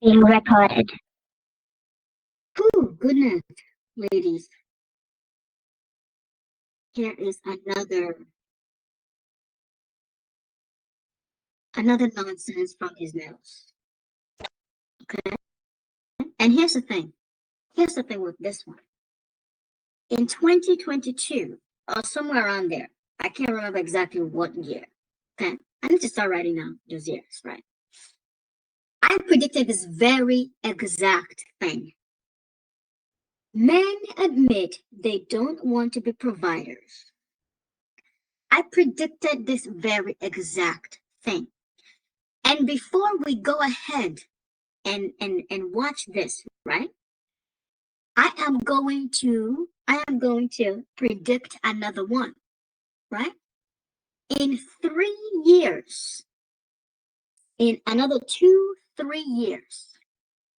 Being recorded. Oh, goodness, ladies. Here is another nonsense from his nose. Okay? And here's the thing. Here's the thing with this one. In 2022, or somewhere around there, I can't remember exactly what year. Okay? I need to start writing down those years, right? I predicted this very exact thing. Men admit they don't want to be providers. I predicted this very exact thing. And before we go ahead and watch this, right? I am going to predict another one, right? In 3 years, in another 2-3 years,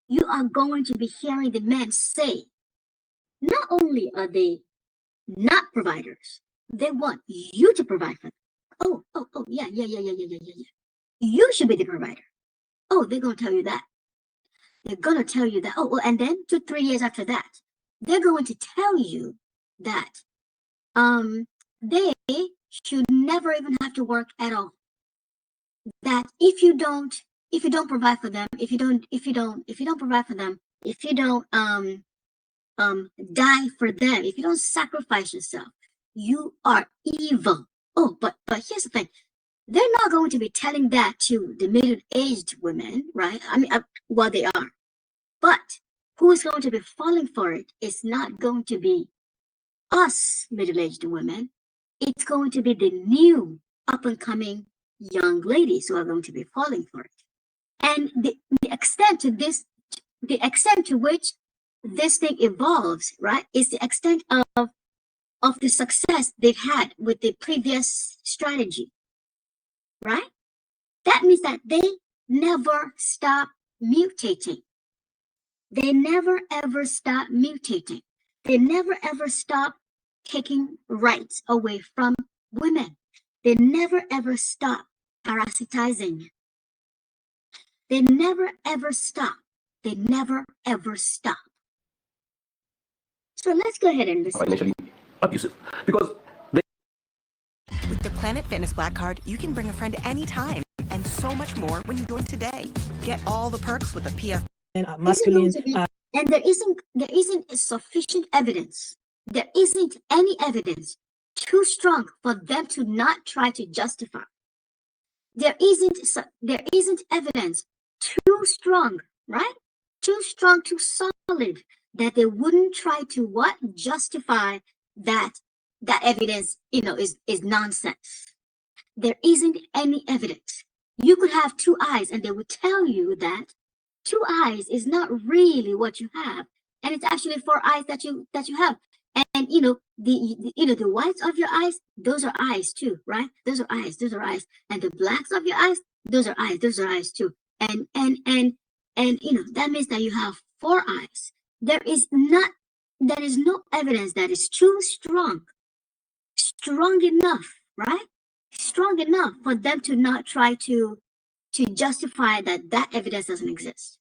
you are going to be hearing the men say, not only are they not providers, they want you to provide for them. Oh, yeah. You should be the provider. Oh, they're going to tell you that. They're going to tell you that. Oh, well, and then 2-3 years after that, they're going to tell you that they should never even have to work at all. That if you don't provide for them, if you don't provide for them, if you don't die for them, if you don't sacrifice yourself, you are evil. Oh, but here's the thing. They're not going to be telling that to the middle-aged women, right? I mean, well, they are. But who is going to be falling for it is not going to be us middle-aged women. It's going to be the new up-and-coming young ladies who are going to be falling for it. And the extent to which this thing evolves, right, is the extent of the success they've had with the previous strategy, right? That means that they never stop mutating. They never ever stop mutating. They never ever stop taking rights away from women. They never ever stop parasitizing. They never ever stop. They never ever stop. So let's go ahead and listen. Initially abusive because with the Planet Fitness Black Card, you can bring a friend anytime and so much more when you join today. Get all the perks with the PF. Masculine. And there isn't sufficient evidence. There isn't any evidence too strong for them to not try to justify. There isn't evidence too strong, right? Too strong, too solid that they wouldn't try to what? Justify that evidence, is nonsense. There isn't any evidence. You could have 2 eyes and they would tell you that 2 eyes is not really what you have, and it's actually 4 eyes that you have. And the whites of your eyes, those are eyes too, right? Those are eyes. And the blacks of your eyes, those are eyes too. And that means that you have 4 eyes. There is no evidence that is too strong enough, right? Strong enough for them to not try to justify that evidence doesn't exist.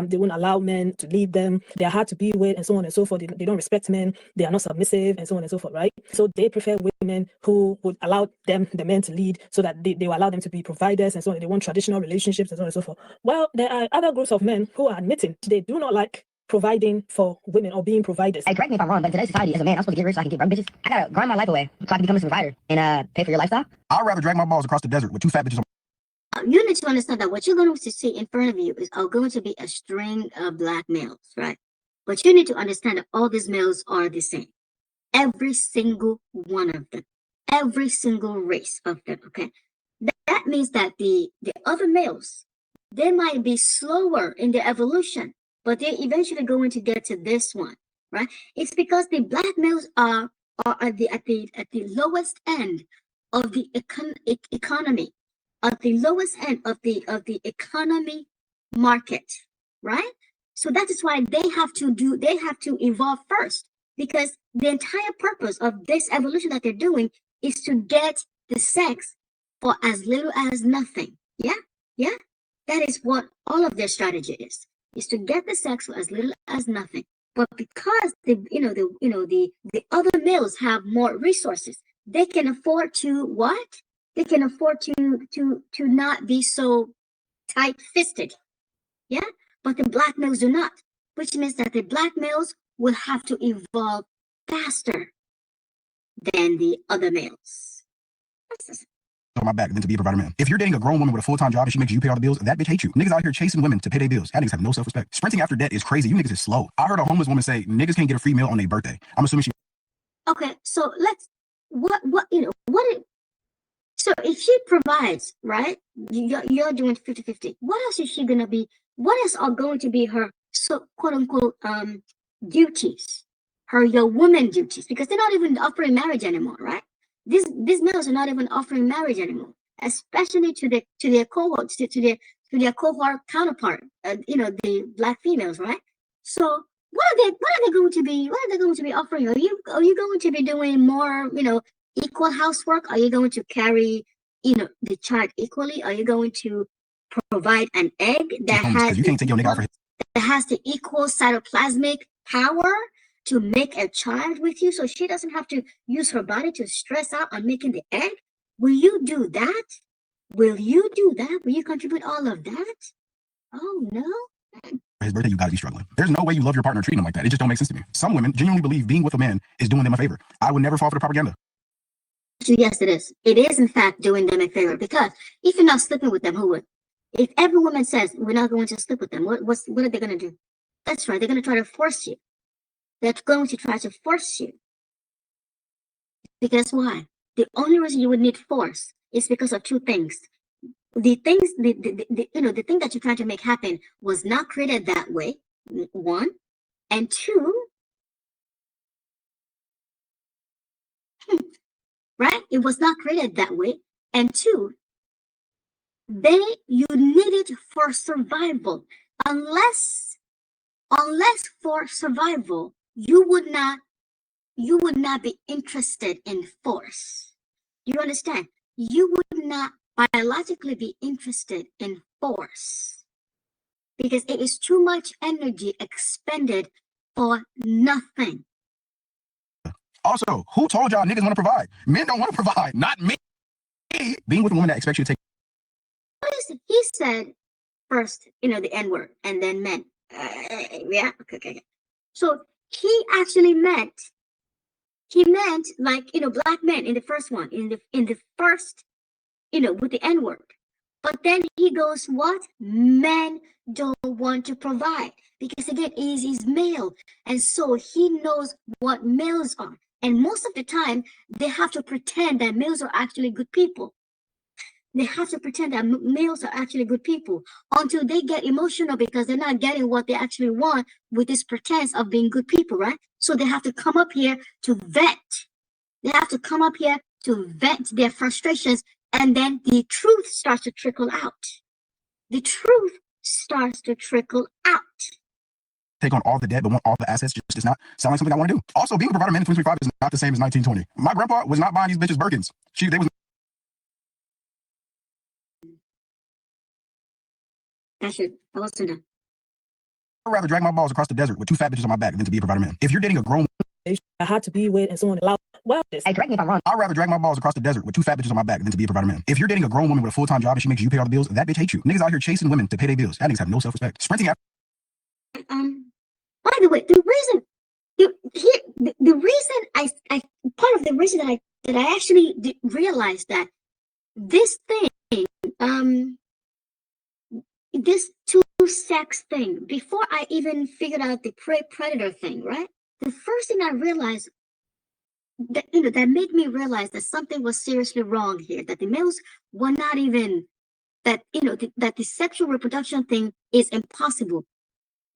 They won't allow men to lead them. They are hard to be with, and so on and so forth. They don't respect men. They are not submissive, and so on and so forth, right? So they prefer women who would allow the men to lead, so that they will allow them to be providers, and so on. They want traditional relationships, and so on and so forth. Well, there are other groups of men who are admitting they do not like providing for women or being providers. Hey, correct me if I'm wrong, but in today's society, as a man, I'm supposed to get rich so I can get broke bitches. I gotta grind my life away so I can become a provider and pay for your lifestyle. I'd rather drag my balls across the desert with 2 fat bitches on. You need to understand that what you're going to see in front of you is going to be a string of black males, right? But you need to understand that all these males are the same. Every single one of them. Every single race of them, okay? That means that the other males, they might be slower in their evolution, but they're eventually going to get to this one, right? It's because the black males are at the lowest end of the economy. At the lowest end of the economy market, right? So that is why they have to evolve first, because the entire purpose of this evolution that they're doing is to get the sex for as little as nothing. Yeah, Yeah, that is what all of their strategy is to get the sex for as little as nothing. But because the other males have more resources, they can afford to what? They can afford to not be so tight-fisted. Yeah, but the black males do not, which means that the black males will have to evolve faster than the other males. On my back than to be a provider man. If you're dating a grown woman with a full-time job and she makes you pay all the bills, that bitch hates you. Niggas out here chasing women to pay their bills. That niggas have no self-respect. Sprinting after debt is crazy. You niggas is slow. I heard a homeless woman say niggas can't get a free meal on their birthday. I'm assuming she. Okay, so let's so if she provides, right, you're doing 50-50. What else is she gonna be? What else are going to be her so quote unquote duties? Your woman duties, because they're not even offering marriage anymore, right? These males are not even offering marriage anymore, especially to their cohorts, to their cohort counterpart, the black females, right? So what are they going to be offering? Are you going to be doing more, equal housework? Are you going to carry, the child equally? Are you going to provide an egg that has you can't take your nigga out for that has the equal cytoplasmic power to make a child with you, so she doesn't have to use her body to stress out on making the egg? Will you do that? Will you do that? Will you contribute all of that? Oh no. his birthday, you gotta be struggling. There's no way you love your partner treating him like that. It just don't make sense to me. Some women genuinely believe being with a man is doing them a favor. I would never fall for the propaganda. Yes, it is. It is, in fact, doing them a favor, because if you're not sleeping with them, who would? If every woman says, we're not going to sleep with them, what are they going to do? That's right. They're going to try to force you. They're going to try to force you. Because why? The only reason you would need force is because of two things. The thing that you're trying to make happen was not created that way, one. And two, right? It was not created that way. And two, you need it for survival. Unless for survival, you would not be interested in force. Do you understand? You would not biologically be interested in force, because it is too much energy expended for nothing. Also, who told y'all niggas want to provide? Men don't want to provide, not me. Being with a woman that expects you to take. What is it? He said first, the N word, and then men. Yeah, okay. So he actually meant, like, black men in the first one, in the first, with the N word. But then he goes, what? Men don't want to provide, because again, he's male, and so he knows what males are. And most of the time, they have to pretend that males are actually good people. They have to pretend that males are actually good people until they get emotional because they're not getting what they actually want with this pretense of being good people, right? So they have to come up here to vent. They have to come up here to vent their frustrations, and then the truth starts to trickle out. The truth starts to trickle out. Take on all the debt but want all the assets just does not sound like something I want to do. Also, being a provider man in 2025 is not the same as 1920. My grandpa was not buying these bitches Birkins. They was. I wasn't done. I'd rather drag my balls across the desert with two fat bitches on my back than to be a provider man. If you're dating a grown, I had to be with and so on. Well, Hey, correct me if I'm wrong. I'd rather drag my balls across the desert with two fat bitches on my back than to be a provider man. If you're dating a grown woman with a full-time job and she makes you pay all the bills, that bitch hates you. Niggas out here chasing women to pay their bills. That niggas have no self-respect. Sprinting after. By the way, the reason part of the reason that I actually realized that this thing, this two-sex thing, before I even figured out the prey-predator thing, right? The first thing I realized that that made me realize that something was seriously wrong here, that the males were not even, that that the sexual reproduction thing is impossible,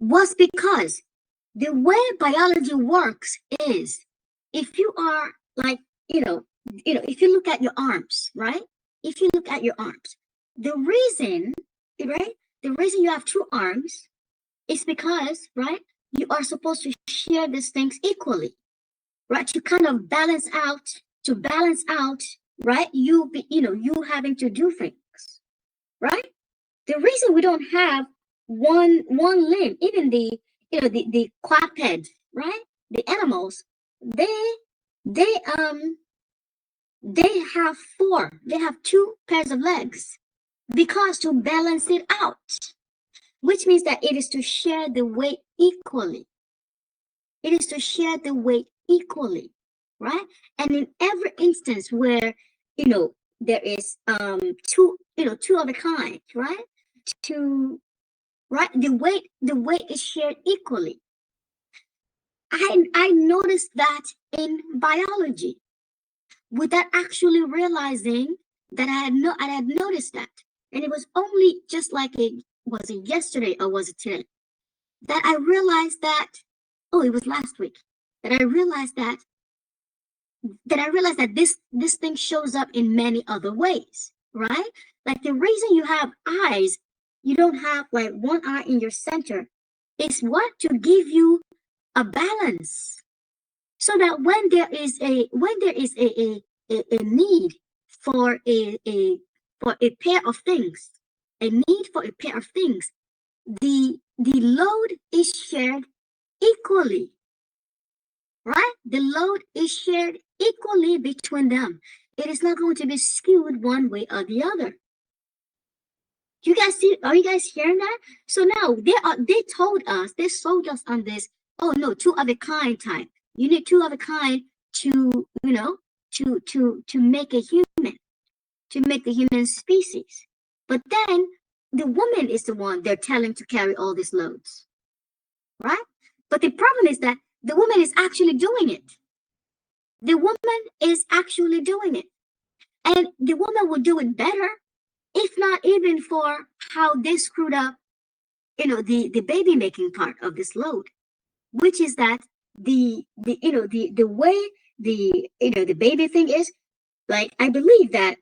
was because the way biology works is, if you are like, if you look at your arms, right? If you look at your arms, the reason, right? The reason you have two arms is because, right, you are supposed to share these things equally, right? To kind of balance out, right? You having to do things, right? The reason we don't have one limb, even the quadruped, right? The animals, they they have four. They have two pairs of legs because to balance it out, which means that it is to share the weight equally. It is to share the weight equally, right? And in every instance where there is two of a kind, right? The weight is shared equally. I noticed that in biology without actually realizing that I had noticed that. And it was only just like was it yesterday or was it today that I realized that, oh, it was last week that I realized that this thing shows up in many other ways, right? Like the reason you have eyes, you don't have like one eye in your center, is what? To give you a balance, so that when there is a need for a pair of things, the load is shared equally, right? The load is shared equally between them. It is not going to be skewed one way or the other. You guys see? Are you guys hearing that? So now they sold us on this. Oh no, two of a kind type. You need two of a kind to to make a human, to make the human species. But then the woman is the one they're telling to carry all these loads, right? But the problem is that the woman is actually doing it. The woman is actually doing it, and the woman will do it better, if not even for how they screwed up, the baby making part of this load, which is that the way the baby thing is, like, I believe that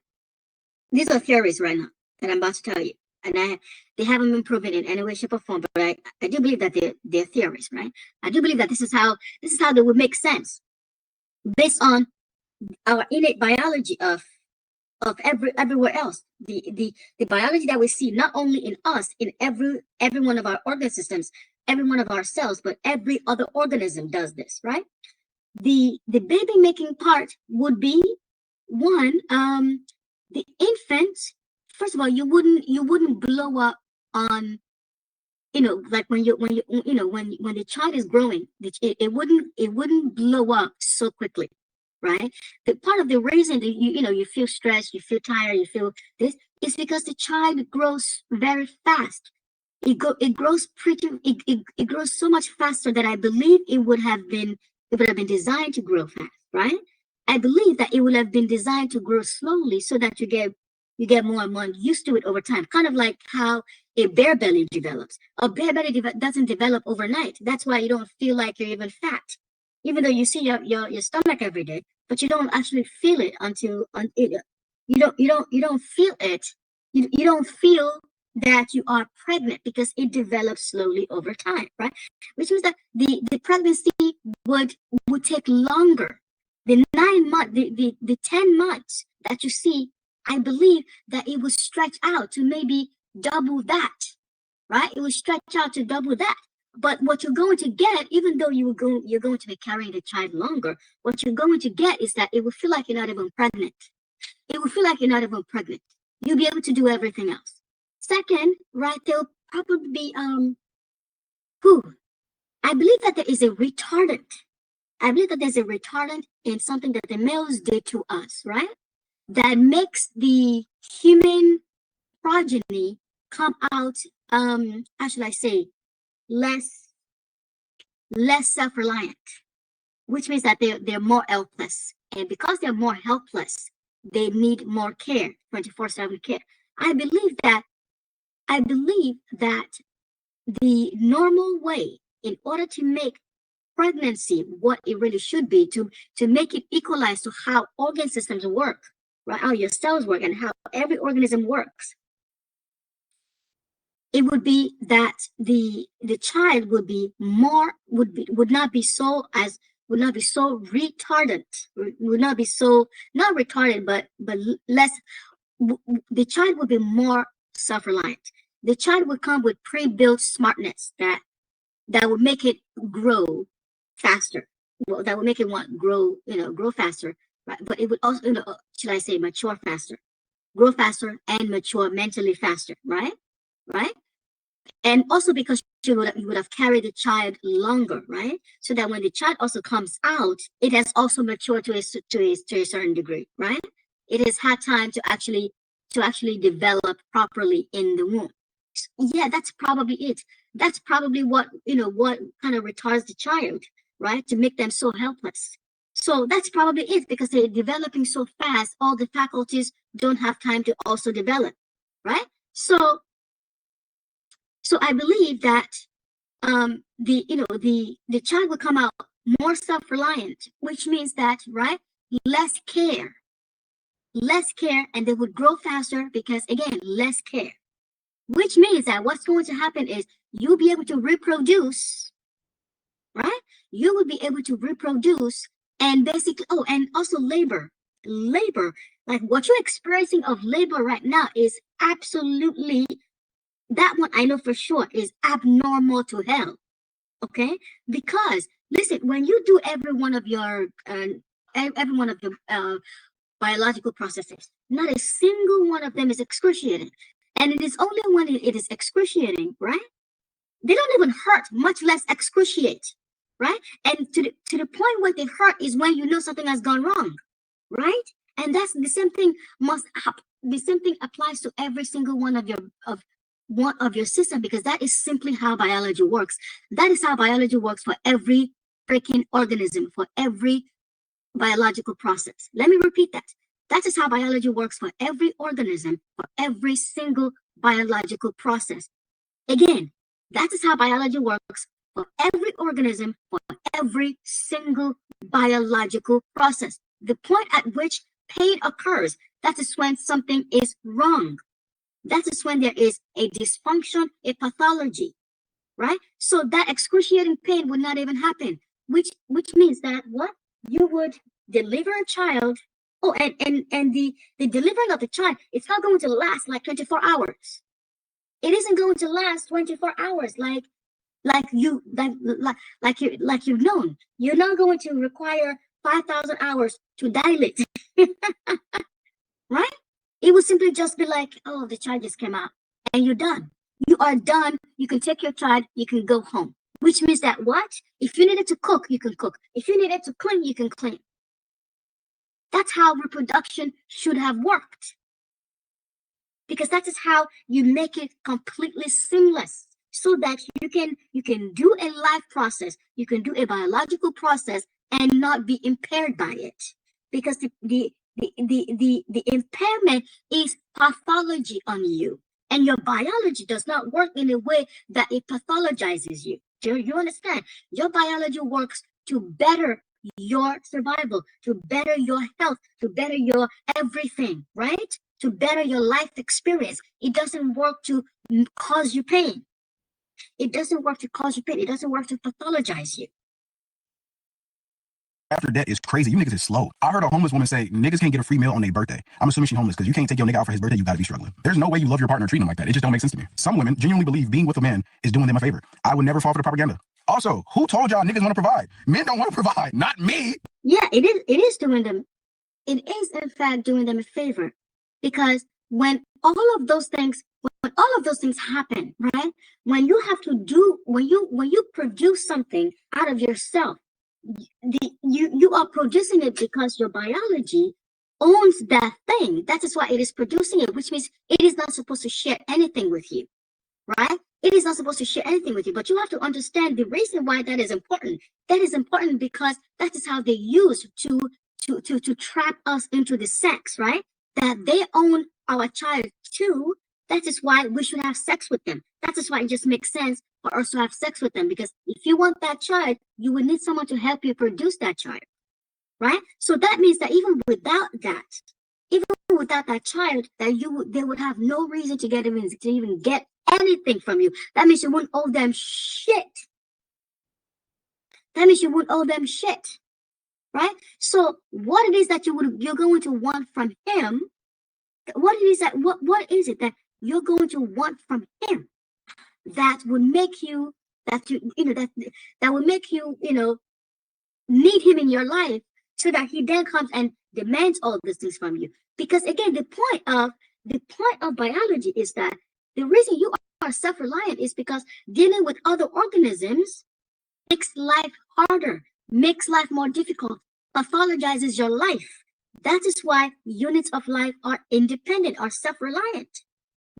these are theories right now that I'm about to tell you, and they haven't been proven in any way, shape, or form, but I do believe that they're theories, right? I do believe that this is how they would make sense based on our innate biology of everywhere else. The biology that we see not only in us, in every one of our organ systems, every one of our cells, but every other organism does this, right? The baby making part would be one, the infant. First of all, you wouldn't blow up on, like when the child is growing, it wouldn't blow up so quickly, right? The part of the reason that you feel stressed, you feel tired, you feel this, is because the child grows very fast. It grows so much faster that I believe it would have been designed to grow fast, right? I believe that it would have been designed to grow slowly so that you get more and more used to it over time. Kind of like how a bare belly develops. A bare belly doesn't develop overnight. That's why you don't feel like you're even fat, even though you see your stomach every day, but you don't actually feel it until you don't feel it. You don't feel that you are pregnant because it develops slowly over time, right? Which means that the pregnancy would take longer. The 9 months, the 10 months that you see, I believe that it would stretch out to maybe double that, right? It would stretch out to double that. But what you're going to get, even though you're going to be carrying the child longer, what you're going to get is that it will feel like you're not even pregnant. It will feel like you're not even pregnant. You'll be able to do everything else. Second, right, there'll probably be I believe that there is a retardant. I believe that there's a retardant in something that the males did to us, right? That makes the human progeny come out, how should I say, less self-reliant, which means that they're more helpless. And because they're more helpless, they need more care, 24/7 care. I believe that the normal way, in order to make pregnancy what it really should be, to make it equalize to how organ systems work, right? How your cells work and how every organism works, it would be that the child would not be so retardant, would not be so, not retarded, but less. The child would be more self-reliant. the child would come with pre-built smartness that would make it grow faster. Well, that would make it grow faster, right? But it would also, should I say, mature faster, grow faster and mature mentally faster, right? Right? And also because you would have carried the child longer, right? So that when the child also comes out, it has also matured to a certain degree, right? It has had time to actually develop properly in the womb. Yeah, that's probably it. That's probably what kind of retards the child, right? To make them so helpless. So that's probably it, because they're developing so fast, all the faculties don't have time to also develop, right? So I believe that the child will come out more self-reliant, which means that, right, less care, and they would grow faster because, again, less care. Which means that what's going to happen is you'll be able to reproduce, right? You will be able to reproduce and basically, and also labor. Like what you're experiencing of labor right now is absolutely, that one I know for sure is abnormal to hell, okay? Because, listen, when you do every one of your biological processes, not a single one of them is excruciating. And it is only when it is excruciating, right? They don't even hurt, much less excruciate, right? And to the point where they hurt is when you know something has gone wrong, right? And that's the same thing the same thing applies to every single one of your system, because that is simply how biology works. That is how biology works for every freaking organism, for every biological process. Let me repeat that. That is how biology works for every organism, for every single biological process. Again, that is how biology works for every organism, for every single biological process. The point at which pain occurs, that is when something is wrong. That is when there is a dysfunction, a pathology, right? So that excruciating pain would not even happen, which means that what? You would deliver a child. Oh, and the delivering of the child, it's not going to last like 24 hours. It isn't going to last 24 hours like you've known. You're not going to require 5,000 hours to dilate, right? It will simply just be like, oh, the child just came out, and you're done. You are done. You can take your child. You can go home. Which means that what? If you needed to cook, you can cook. If you needed to clean, you can clean. That's how reproduction should have worked. Because that is how you make it completely seamless, so that you can do a life process, you can do a biological process and not be impaired by it. Because the impairment is pathology on you, and your biology does not work in a way that it pathologizes you. Do you understand? Your biology works to better your survival, to better your health, to better your everything, right? To better your life experience. It doesn't work to cause you pain. It doesn't work to cause you pain. It doesn't work to pathologize you. After debt is crazy. You niggas is slow. I heard a homeless woman say niggas can't get a free meal on their birthday. I'm assuming she's homeless because you can't take your nigga out for his birthday. You gotta be struggling. There's no way you love your partner and treat him like that. It just don't make sense to me. Some women genuinely believe being with a man is doing them a favor. I would never fall for the propaganda. Also, who told y'all niggas want to provide? Men don't want to provide, not me. Yeah, it is doing them. It is in fact doing them a favor, because when all of those things happen, right? When you have to do, when you produce something out of yourself, you are producing it because your biology owns that thing. That is why it is producing it, which means it is not supposed to share anything with you, right? It is not supposed to share anything with you, but you have to understand the reason why that is important. That is important because that is how they use to trap us into the sex, right? That they own our child too. That is why we should have sex with them. That is why it just makes sense for us to have sex with them, because if you want that child, you would need someone to help you produce that child, right? So that means that even without that child, that they would have no reason to even get anything from you. That means you wouldn't owe them shit. That means you wouldn't owe them shit, right? So what it is that you're going to want from him, what is it that you're going to want from him that would make you, that would make you, need him in your life, so that he then comes and demands all these things from you. Because again, the point of biology is that the reason you are self-reliant is because dealing with other organisms makes life harder, makes life more difficult, pathologizes your life. That is why units of life are independent, are self-reliant.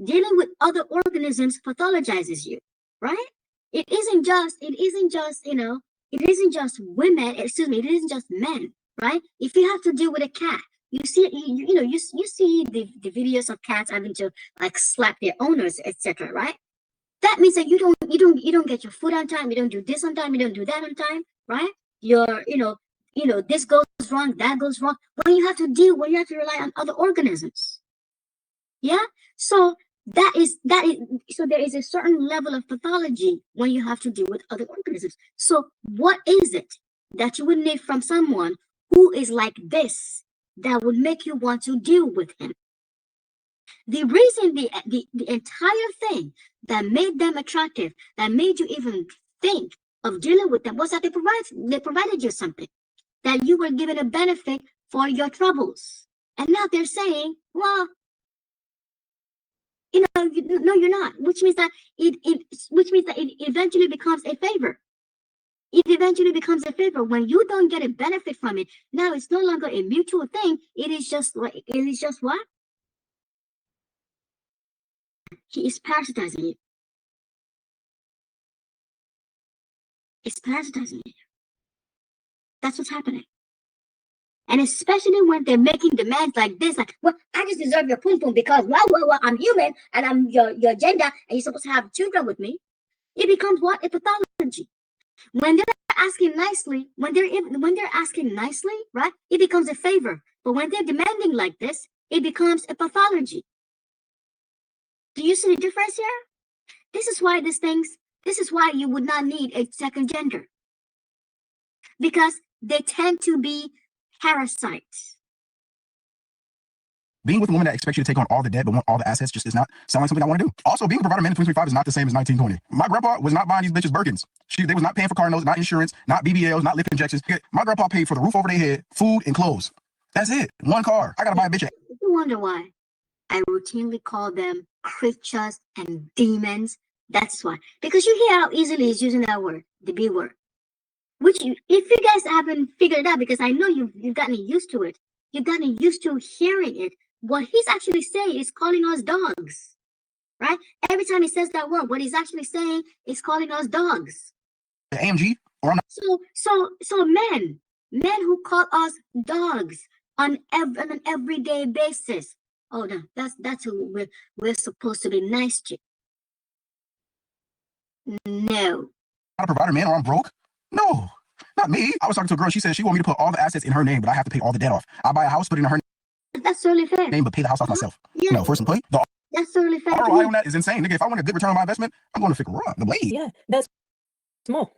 Dealing with other organisms pathologizes you, right? It isn't just women, it isn't just men, right? If you have to deal with a cat, you see the videos of cats having to like slap their owners, etc., right? That means that you don't get your food on time, you don't do this on time, you don't do that on time, right? This goes wrong, that goes wrong. When you have to rely on other organisms. Yeah? So so there is a certain level of pathology when you have to deal with other organisms. So what is it that you would need from someone who is like this that would make you want to deal with him? The reason the entire thing that made them attractive, that made you even think of dealing with them, was that they provided you something, that you were given a benefit for your troubles. And now they're saying, well, no, you're not, which means that it eventually becomes a favor. It eventually becomes a favor when you don't get a benefit from it. Now it's no longer a mutual thing. It is just what? He is parasitizing you. It's parasitizing you. That's what's happening. And especially when they're making demands like this, like, well, I just deserve your pum pum because, well, I'm human and I'm your gender and you're supposed to have children with me. It becomes what? A pathology. When they're asking nicely, when they're asking nicely, right? It becomes a favor. But when they're demanding like this, it becomes a pathology. Do you see the difference here? This is why you would not need a second gender. Because they tend to be parasites. Being with a woman that expects you to take on all the debt but want all the assets just does not sound like something I want to do. Also, being a provider man in 2025 is not the same as 1920. My grandpa was not buying these bitches Birkins. They was not paying for car notes, not insurance, not BBLs, not lip injections. My grandpa paid for the roof over their head, food, and clothes. That's it. One car. I gotta buy a bitch. You wonder why I routinely call them creatures and demons? That's why. Because you hear how easily he's using that word, the B word. Which, if you guys haven't figured it out, because I know you've gotten used to it, you've gotten used to hearing it. What he's actually saying is calling us dogs, right? Every time he says that word, what he's actually saying is calling us dogs. AMG or I'm not. So men who call us dogs on an everyday basis. Oh no, that's who we're supposed to be nice to. No. Not a provider man or I'm broke. No, not me. I was talking to a girl. She said she wanted me to put all the assets in her name, but I have to pay all the debt off. I buy a house, put it in her That's totally fair. name, but pay the house off myself. Yeah. For some play. The That's totally fair. ROI on that is insane. Nigga, if I want a good return on my investment, I'm going to figure out the blade. Yeah, that's more.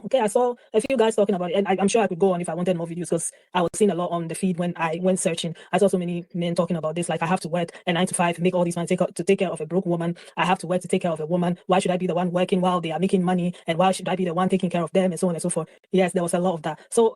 Okay, I saw a few guys talking about it, and I'm sure I could go on if I wanted more videos, because I was seeing a lot on the feed when I went searching. I saw so many men talking about this, like, I have to work a 9 to 5, make all these money to take care of a broke woman. I have to work to take care of a woman. Why should I be the one working while they are making money? And why should I be the one taking care of them, and so on and so forth? Yes, there was a lot of that. So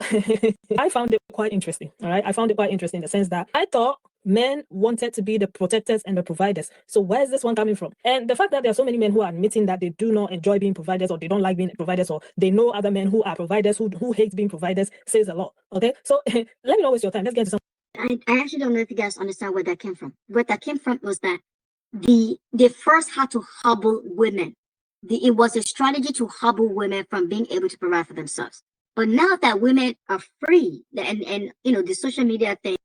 I found it quite interesting. All right, I found it quite interesting in the sense that I thought men wanted to be the protectors and the providers. So where is this one coming from? And the fact that there are so many men who are admitting that they do not enjoy being providers, or they don't like being providers, or they know other men who are providers who hate being providers, says a lot. Okay, so let me not waste your time. Let's get to some. I actually don't know if you guys understand where that came from. Where that came from was that they first had to hobble women. It was a strategy to hobble women from being able to provide for themselves. But now that women are free, and the social media thing,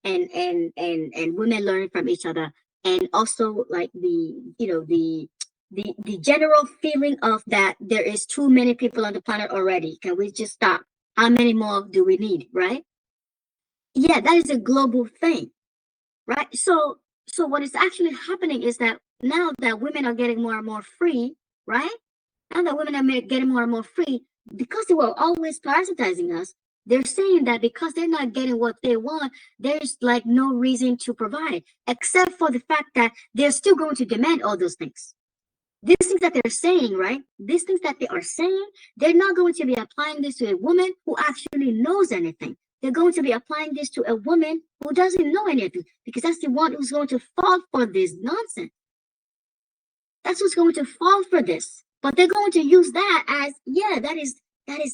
and women learning from each other, and also like the general feeling of that there is too many people on the planet already. Can we just stop? How many more do we need, right? Yeah, that is a global thing, right? So what is actually happening is that now that women are getting more and more free, right? Now that women are getting more and more free, because they were always parasitizing us, They're saying that because they're not getting what they want, there's like no reason to provide, except for the fact that they're still going to demand all those things. These things that they're saying, right? These things that they are saying, they're not going to be applying this to a woman who actually knows anything. They're going to be applying this to a woman who doesn't know anything, because that's the one who's going to fall for this nonsense. That's what's going to fall for this. But they're going to use that as, yeah, that is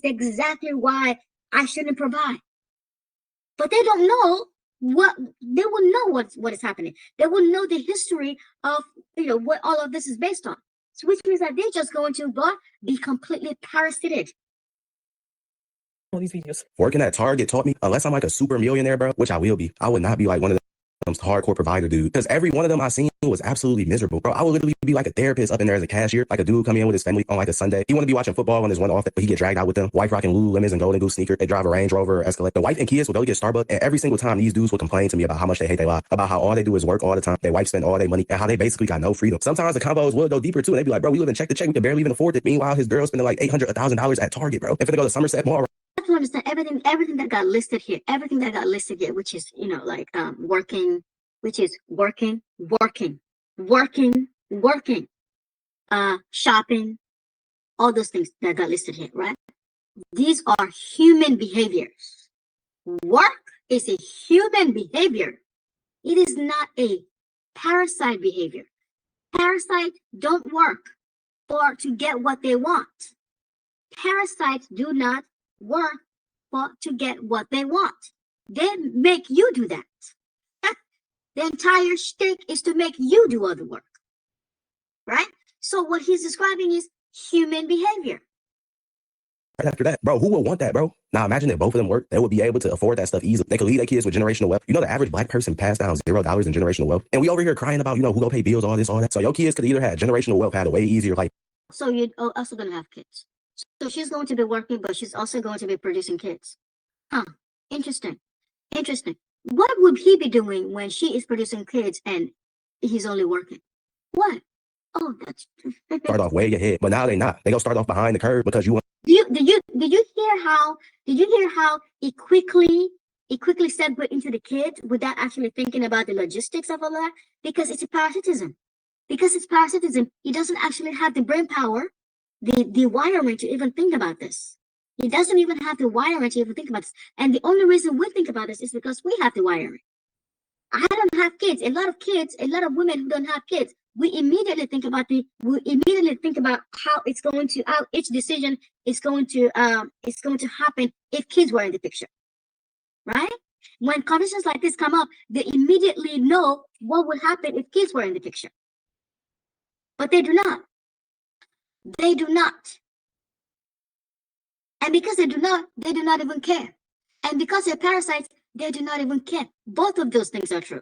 exactly why I shouldn't provide. But they don't know they will know what is happening. They will know the history of, what all of this is based on. So which means that they're just going to be completely parasitic. All these videos. Working at Target taught me, unless I'm like a super millionaire, bro, which I will be, I would not be like one of them hardcore provider dude. Because every one of them I seen was absolutely miserable, bro. I would literally be like a therapist up in there as a cashier, like a dude coming in with his family on like a Sunday. He want to be watching football when there's one off, but he get dragged out with them. Wife rocking Lululemons and Golden Goose sneakers. They drive a Range Rover or Escalade. The wife and kids would go get Starbucks, and every single time these dudes would complain to me about how much they hate their life, about how all they do is work all the time. Their wife spend all their money, and how they basically got no freedom. Sometimes the combos will go deeper too, and they be like, bro, we live in check to check, we can barely even afford it. Meanwhile, his girl spending like $800, $1,000 at Target, bro. If they go to Somerset Mall. You have to understand everything that got listed here, which is, working, shopping, all those things that got listed here, right? These are human behaviors. Work is a human behavior. It is not a parasite behavior. Parasites don't work to get what they want. Parasites do not work to get what they want. They make you do that. The entire shtick is to make you do all the work, right? So what he's describing is human behavior. Right after that, bro, who would want that, bro? Now imagine if both of them work, they would be able to afford that stuff easily. They could leave their kids with generational wealth. You know, the average black person passed down $0 in generational wealth. And we over here crying about, who gonna pay bills, all this, all that. So your kids could either have generational wealth, had a way easier life. So you're also gonna have kids. So she's going to be working, but she's also going to be producing kids. Interesting. What would he be doing when she is producing kids and he's only working? What? Oh, that's Start off way ahead, but now they not. They gonna start off behind the curve because you want. Did you hear how he quickly segued into the kids without actually thinking about the logistics of all that? Because it's parasitism. He doesn't actually have the brain power, the wiring to even think about this. He doesn't even have the wiring to even think about this. And the only reason we think about this is because we have the wiring. I don't have kids. A lot of women who don't have kids, we immediately think about how it's going to, how each decision is going to happen if kids were in the picture, right? When conversations like this come up, they immediately know what would happen if kids were in the picture. But they do not. They do not. And because they do not even care. And because they're parasites, they do not even care. Both of those things are true.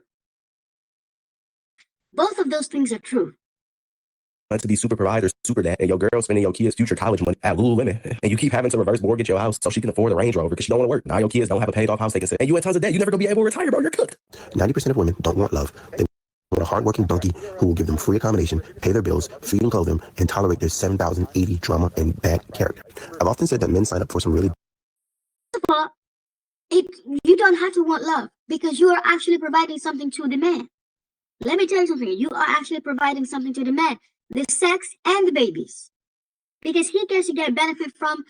To be super provider, super dad, and your girl spending your kids' future college money at Lululemon, and you keep having to reverse mortgage your house so she can afford a Range Rover because she don't want to work. Now your kids don't have a paid off house they can sit, and you had tons of debt. You never gonna be able to retire, bro. You're cooked. 90% of women don't want love. They want a hardworking donkey who will give them free accommodation, pay their bills, feed and clothe them, and tolerate their 7,080 drama and bad character. I've often said that men sign up for some really. First of all, you don't have to want love because you are actually providing something to the man. Let me tell you something. You are actually providing something to the man. The sex and the babies, because he gets to get benefit from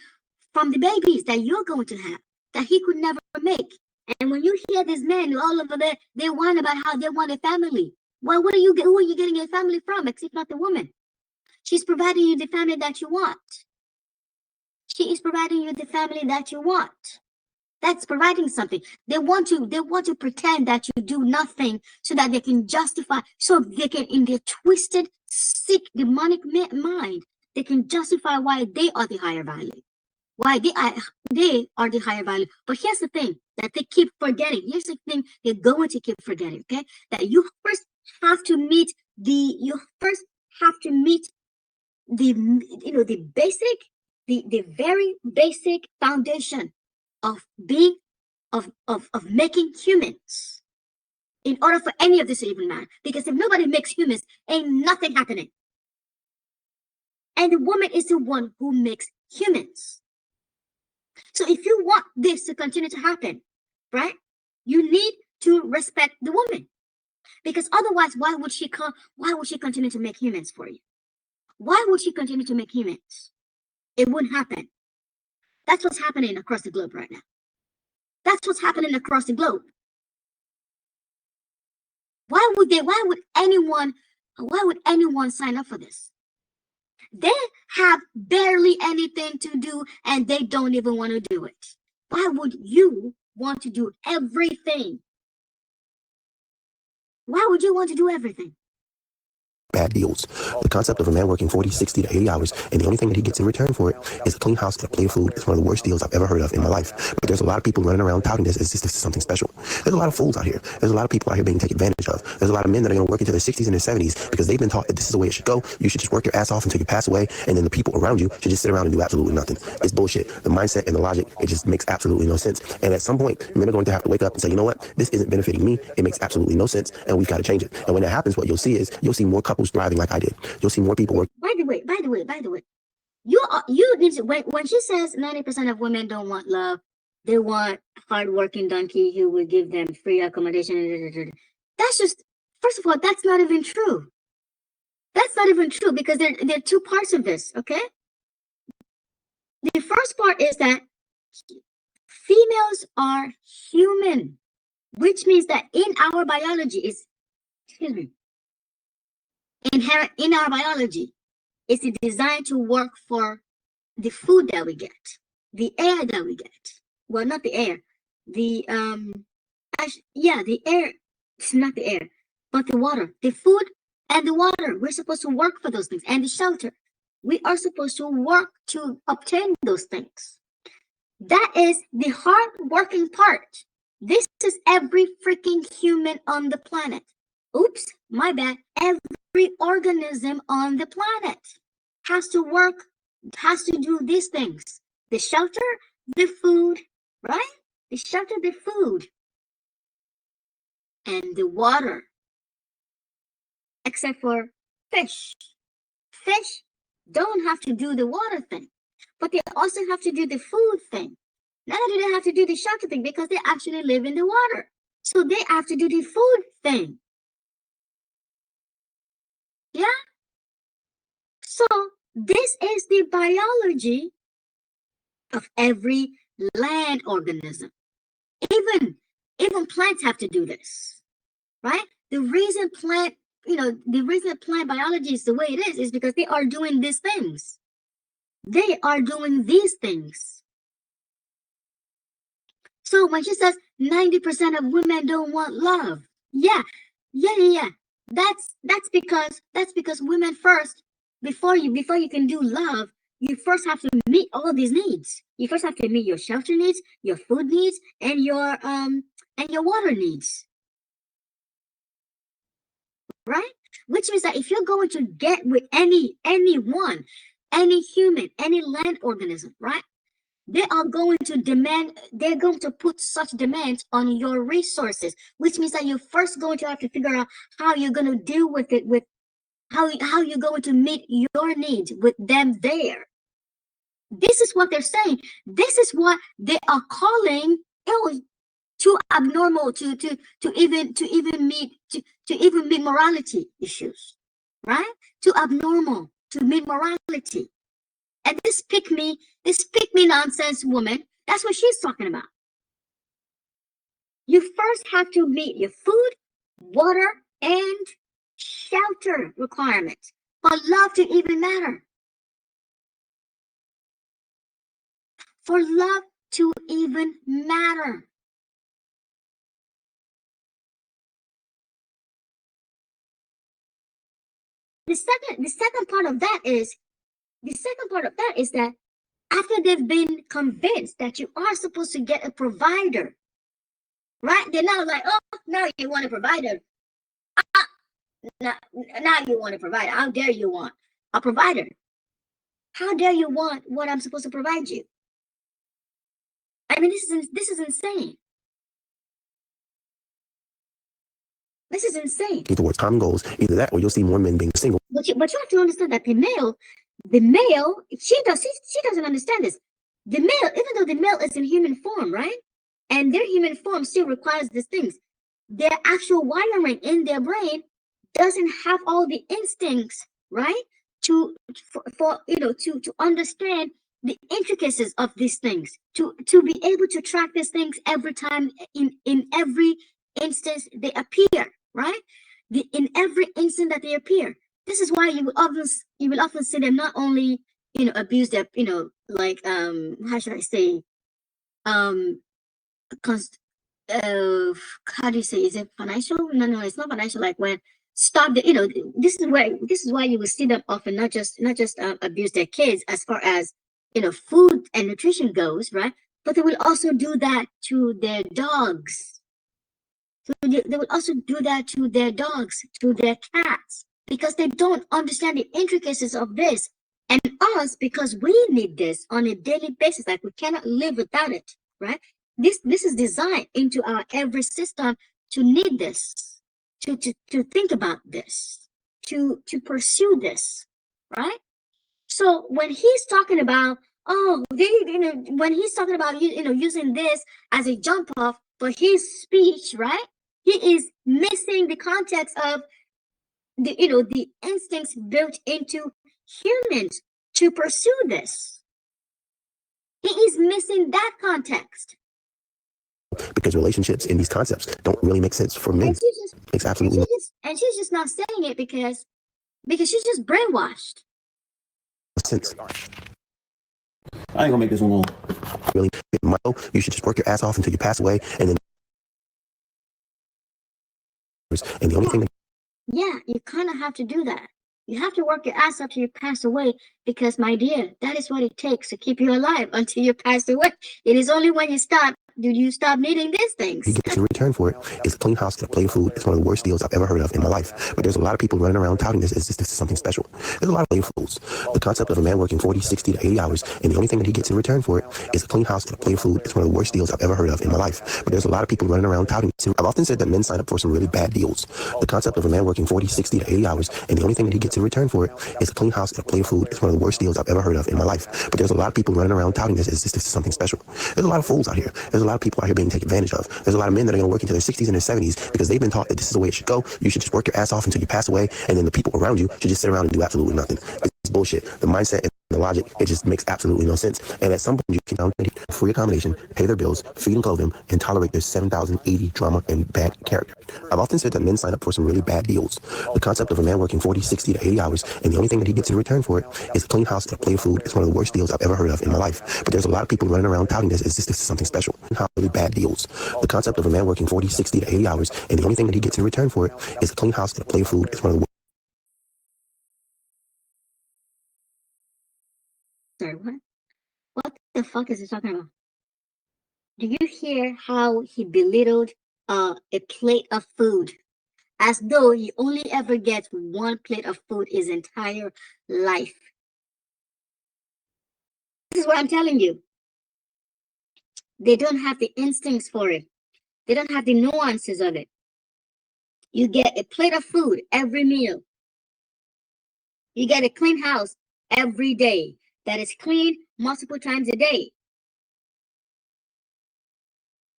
the babies that you're going to have that he could never make. And when you hear this man all over there, they whine about how they want a family. Well, who are you getting a family from except not the woman? She's providing you the family that you want. She is providing you the family that you want. That's providing something. They want to pretend that you do nothing so that they can justify, so they can, in their twisted, sick, demonic mind, they can justify why they are the higher value. Why they are the higher value. But here's the thing that they keep forgetting. Here's the thing they're going to keep forgetting, okay? That you first have to meet the very basic foundation of making humans in order for any of this to even matter. Because if nobody makes humans, ain't nothing happening. And the woman is the one who makes humans. So if you want this to continue to happen, right, you need to respect the woman. Because otherwise, why would she continue to make humans for you? Why would she continue to make humans? It wouldn't happen. That's what's happening across the globe right now. That's what's happening across the globe. Why would anyone sign up for this? They have barely anything to do and they don't even want to do it. Why would you want to do everything? Why would you want to do everything? Bad deals. The concept of a man working 40, 60 to 80 hours, and the only thing that he gets in return for it is a clean house and a plate of food is one of the worst deals I've ever heard of in my life. But there's a lot of people running around touting this as if this is something special. There's a lot of fools out here. There's a lot of people out here being taken advantage of. There's a lot of men that are going to work into their 60s and their 70s because they've been taught that this is the way it should go. You should just work your ass off until you pass away, and then the people around you should just sit around and do absolutely nothing. It's bullshit. The mindset and the logic, it just makes absolutely no sense. And at some point, men are going to have to wake up and say, you know what? This isn't benefiting me. It makes absolutely no sense, and we've got to change it. And when that happens, what you'll see is you'll see more couples thriving like I did. You'll see more people work. By the way, you need to, when she says 90% of women don't want love, they want hardworking donkey who will give them free accommodation. That's just, first of all, that's not even true. That's not even true because there are two parts of this, okay? The first part is that females are human, which means that in our biology inherent in our biology is designed to work for the food that we get, the air that we get. Well, not the air, the air. It's not the air, but the water, the food and the water. We're supposed to work for those things, and the shelter. We are supposed to work to obtain those things. That is the hard working part. This is every freaking human on the planet. Oops, my bad. Every organism on the planet has to work, has to do these things. The shelter, the food, right? The shelter, the food, and the water. Except for fish. Fish don't have to do the water thing, but they also have to do the food thing. Not only do they have to do the shelter thing because they actually live in the water. So they have to do the food thing. Yeah? So this is the biology of every land organism. Even plants have to do this, right? The reason plant biology is the way it is because they are doing these things. They are doing these things. So when she says 90% of women don't want love, yeah. That's because women first, before you can do love, you first have to meet all these needs. You first have to meet your shelter needs, your food needs, and your water needs. Right? Which means that if you're going to get with anyone, any human, any land organism, right? They're going to put such demands on your resources, which means that you're first going to have to figure out how you're going to deal with it, with how you're going to meet your needs with them there. This is what they're saying. This is what they are calling too abnormal to even meet morality issues, right? Too abnormal to meet morality. And this pick me nonsense woman, that's what she's talking about. You first have to meet your food, water, and shelter requirements for love to even matter. For love to even matter. The second part of that is that after they've been convinced that you are supposed to get a provider, right? They're not like, oh, now you want a provider. Now you want a provider. How dare you want a provider? How dare you want what I'm supposed to provide you? I mean, this is insane. This is insane. Towards common goals, either that or you'll see more men being single. But you have to understand that the male, she doesn't understand this. The male, even though the male is in human form, right? And their human form still requires these things. Their actual wiring in their brain doesn't have all the instincts, right? To understand the intricacies of these things, to be able to track these things every time, in every instance they appear, right? In every instant that they appear. This is why you will often see them not only abuse their, like, how should I say, const how do you say, is it financial? No, it's not financial. Like, when stop the, this is why you will see them often not just abuse their kids as far as food and nutrition goes, right? But they will also do that to their dogs. So they will also do that to their dogs, to their cats, because they don't understand the intricacies of this. And us, because we need this on a daily basis, like we cannot live without it, right? This is designed into our every system to need this, to think about this, to pursue this, right? So when he's talking about, when he's talking about using this as a jump off for his speech, right? He is missing the context of the instincts built into humans to pursue this. He is missing that context. Because relationships in these concepts don't really make sense for men. Makes absolutely no She's just not saying it because she's just brainwashed. sense. I ain't gonna make this one long. Really, you should just work your ass off until you pass away, and then the only thing. Yeah, you kind of have to do that. You have to work your ass off till you pass away, because, my dear, that is what it takes to keep you alive until you pass away. It is only when you stop needing these things. You get in return for it is a clean house and a plate of food. It's one of the worst deals I've ever heard of in my life. But there's a lot of people running around touting this as this is something special. There's a lot of plate of foods. The concept of a man working 40, 60 to 80 hours, and the only thing that he gets in return for it is a clean house and a plate of food. It's one of the worst deals I've ever heard of in my life. But there's a lot of people running around touting this. I've often said that men sign up for some really bad deals. The concept of a man working 40, 60 to 80 hours, and the only thing that he gets in return for it is a clean house and a plate of food. It's one of the worst deals I've ever heard of in my life. But there's a lot of people running around touting this as this is something special. There's a lot of fools out here. There's a lot of people out here being taken advantage of. There's a lot of men that are going to work into their 60s and their 70s because they've been taught that this is the way it should go. You should just work your ass off until you pass away, and then the people around you should just sit around and do absolutely nothing. It's bullshit. The mindset and the logic, it just makes absolutely no sense. And at some point, you can down free accommodation, pay their bills, feed and clothe them, and tolerate their 7,080 drama and bad character. I've often said that men sign up for some really bad deals. The concept of a man working 40, 60 to 80 hours, and the only thing that he gets in return for it is a clean house and a plate of food. It's one of the worst deals I've ever heard of in my life. But there's a lot of people running around touting this as this is something special. Really bad deals. The concept of a man working 40, 60 to 80 hours, and the only thing that he gets in return for it is a clean house and a plate of food. It's one of the Sorry, what? What the fuck is he talking about? Do you hear how he belittled a plate of food, as though he only ever gets one plate of food his entire life? This is what I'm telling you. They don't have the instincts for it. They don't have the nuances of it. You get a plate of food every meal. You get a clean house every day that is clean multiple times a day.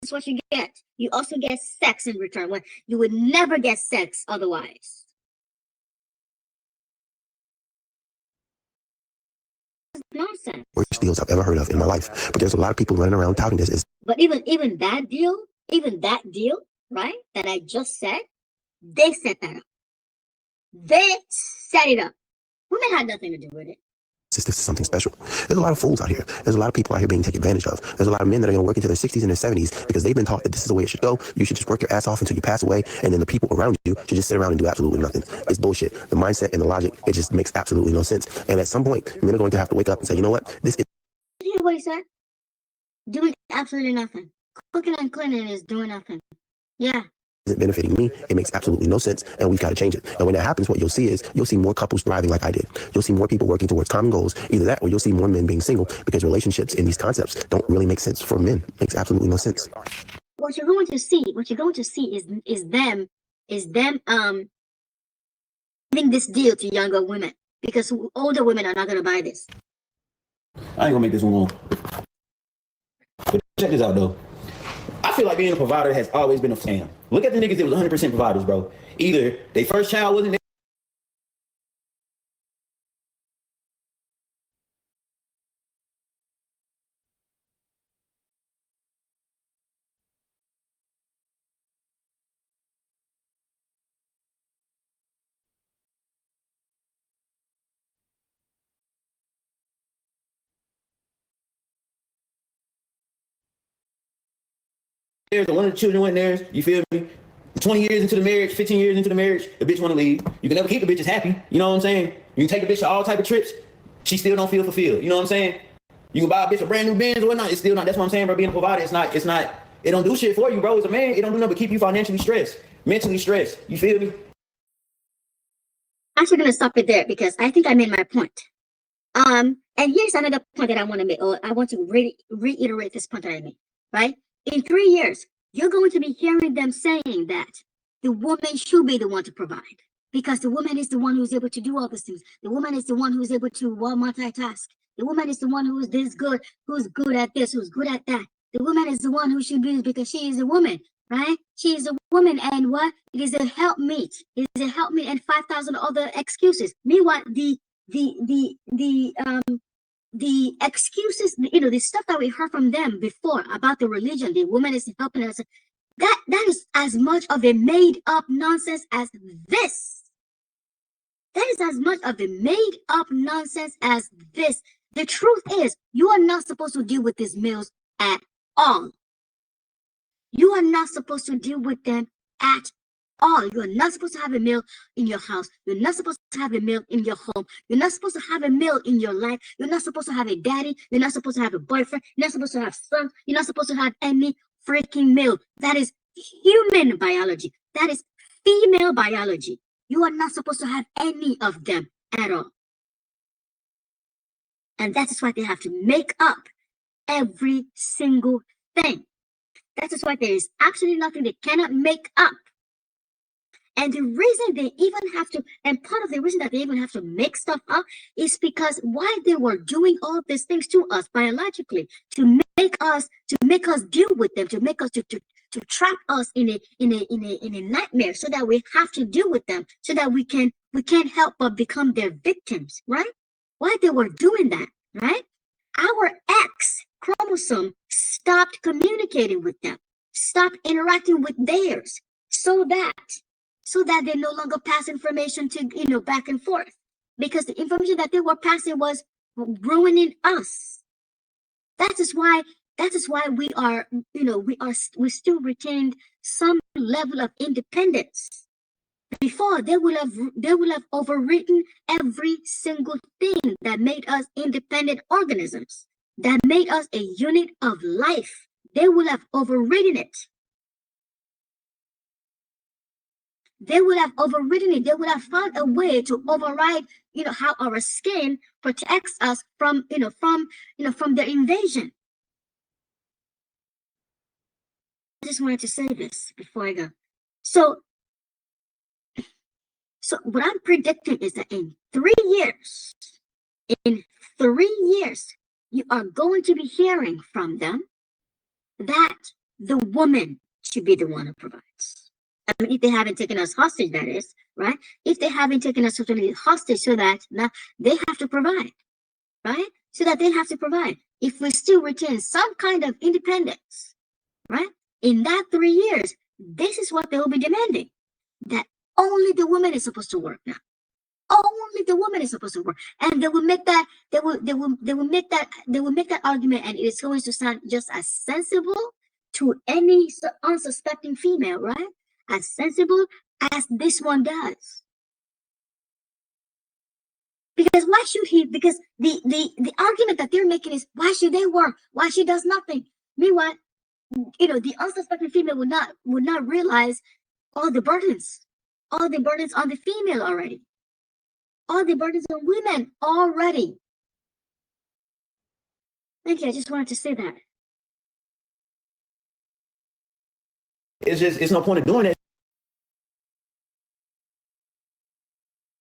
That's what you get. You also get sex in return, when you would never get sex otherwise. Nonsense. worst deals I've ever heard of in my life. But there's a lot of people running around touting this as. But even that deal, right, that I just said, they set that up. They set it up. Women had nothing to do with it. This is something special. There's a lot of fools out here. There's a lot of people out here being taken advantage of. There's a lot of men that are going to work into their 60s and their 70s because they've been taught that this is the way it should go. You should just work your ass off until you pass away, and then the people around you should just sit around and do absolutely nothing. It's bullshit. The mindset and the logic, it just makes absolutely no sense. And at some point, men are going to have to wake up and say, you know what? This is. Did you hear what he said? Doing absolutely nothing. Cooking and cleaning is doing nothing. Yeah. Isn't benefiting me. It makes absolutely no sense, and we've got to change it. And when that happens, what you'll see is you'll see more couples thriving like I did. You'll see more people working towards common goals. Either that, or you'll see more men being single because relationships in these concepts don't really make sense for men. It makes absolutely no sense. What you're going to see is them giving this deal to younger women, because older women are not going to buy this. I ain't gonna make this one long. check this out though. I feel like being a provider has always been a scam. Look at the niggas that was 100% providers, bro. Either their first child wasn't theirs, or one of the children wasn't theirs, you feel me? 20 years into the marriage, 15 years into the marriage, the bitch want to leave. You can never keep the bitches happy. You know what I'm saying? You can take the bitch to all type of trips. She still don't feel fulfilled. You know what I'm saying? You can buy a bitch a brand new Benz or whatnot. It's still not. That's what I'm saying, bro. Being a provider, it's not. It don't do shit for you, bro. As a man, it don't do nothing but keep you financially stressed, mentally stressed. You feel me? I'm actually gonna stop it there because I think I made my point. And here's another point that I want to make, or I want to reiterate this point that I made, right? In 3 years, you're going to be hearing them saying that the woman should be the one to provide because the woman is the one who's able to do all these things. The woman is the one who's able to multitask. The woman is the one who's this good, who's good at this, who's good at that. The woman is the one who should be because she is a woman, right? She is a woman, and what? It is a helpmeet. It is a helpmeet and 5,000 other excuses. Meanwhile, the excuses, the stuff that we heard from them before about the religion, the woman is helping us, that is as much of a made up nonsense as this. That is as much of a made up nonsense as this. The truth is, you are not supposed to deal with these males at all. You are not supposed to deal with them at all. You're not supposed to have a male in your house. You're not supposed to have a male in your home. You're not supposed to have a male in your life. You're not supposed to have a daddy. You're not supposed to have a boyfriend. You're not supposed to have sons. You're not supposed to have any freaking male. That is human biology. That is female biology. You are not supposed to have any of them at all. And that is why they have to make up every single thing. That is why there is absolutely nothing they cannot make up. And the reason they even have to, and part of the reason that they even have to make stuff up is because while they were doing all these things to us biologically, to make us deal with them, to make us to trap us in a nightmare, so that we have to deal with them, so that we can't help but become their victims, right? While they were doing that, right? Our X chromosome stopped communicating with them, stopped interacting with theirs, so that they no longer pass information to, back and forth, because the information that they were passing was ruining us. That is why we are, we still retained some level of independence. Before, they will have overwritten every single thing that made us independent organisms, that made us a unit of life. They will have overridden it. They would have overridden it. They would have found a way to override, how our skin protects us from their invasion. I just wanted to say this before I go. So what I'm predicting is that in 3 years, you are going to be hearing from them that the woman should be the one who provides. I mean, if they haven't taken us hostage, that is, right? If they haven't taken us totally hostage, so that now they have to provide, right? So that they have to provide. If we still retain some kind of independence, right? In that 3 years, this is what they will be demanding: that only the woman is supposed to work now. Only the woman is supposed to work, and they will make that. They will make that argument, and it is going to sound just as sensible to any unsuspecting female, right? As sensible as this one does. Because why should he? Because the argument that they're making is, why should they work? Why she does nothing? Meanwhile, the unsuspecting female would not realize all the burdens on the female already. All the burdens on women already. Thank you. I just wanted to say that. It's no point of doing that